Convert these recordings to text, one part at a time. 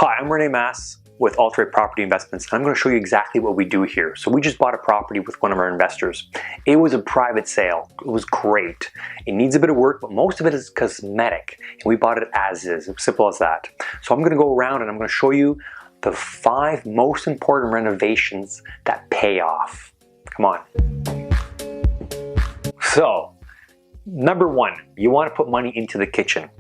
Hi, I'm Renee Mass with Alterate Property Investments, and I'm going to show you exactly what we do here. So we just bought a property with one of our investors. It was a private sale. It was great. It needs a bit of work, but most of it is cosmetic, and we bought it as is. It's simple as that. So I'm going to go around and I'm going to show you the 5 most important renovations that pay off. Come on. So, number 1, you want to put money into the kitchen.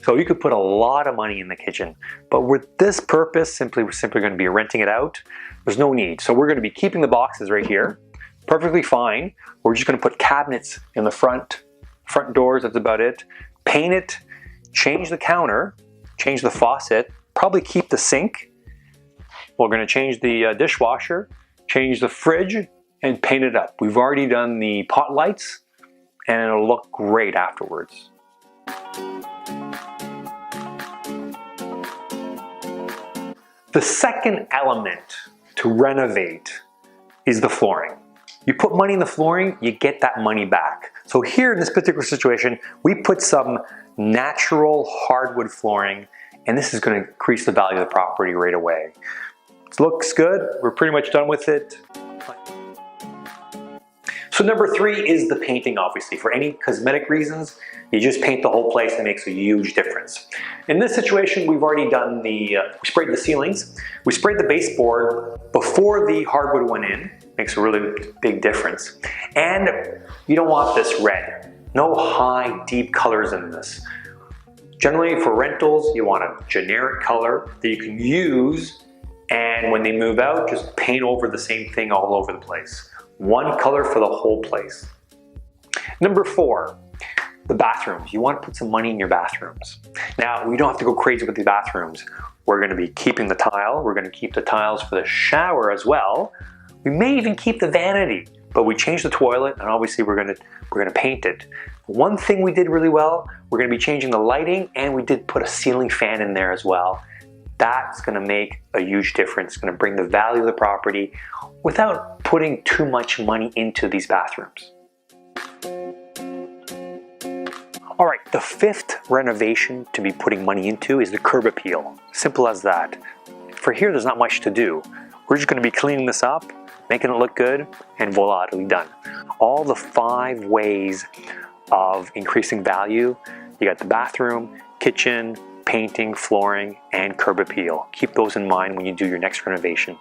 So you could put a lot of money in the kitchen, but with this purpose, we're simply going to be renting it out. There's no need. So we're going to be keeping the boxes right here, perfectly fine. We're just going to put cabinets in the front doors, that's about it. Paint it, change the counter, change the faucet, probably keep the sink. We're going to change the dishwasher, change the fridge, and paint it up. We've already done the pot lights, and it'll look great afterwards. The second element to renovate is the flooring. You put money in the flooring, you get that money back. So here in this particular situation, we put some natural hardwood flooring, and this is going to increase the value of the property right away. It looks good. We're pretty much done with it. So number 3 is the painting, obviously. For any cosmetic reasons, you just paint the whole place and it makes a huge difference. In this situation, we've already done we sprayed the ceilings. We sprayed the baseboard before the hardwood went in. Makes a really big difference. And you don't want this red. No high, deep colors in this. Generally for rentals, you want a generic color that you can use, and when they move out, just paint over the same thing all over the place. One color for the whole place. Number 4, the bathrooms. You want to put some money in your bathrooms. Now, we don't have to go crazy with the bathrooms. We're going to be keeping the tile. We're going to keep the tiles for the shower as well. We may even keep the vanity, but we changed the toilet, and obviously we're going to paint it. One thing we did really well, we're going to be changing the lighting, and we did put a ceiling fan in there as well. That's going to make a huge difference. It's going to bring the value of the property without putting too much money into these bathrooms. All right, the 5th renovation to be putting money into is the curb appeal. Simple as that. For here, there's not much to do. We're just going to be cleaning this up, making it look good, and voila, it'll be done. All the 5 ways of increasing value. You got the bathroom, kitchen, painting, flooring, and curb appeal. Keep those in mind when you do your next renovation.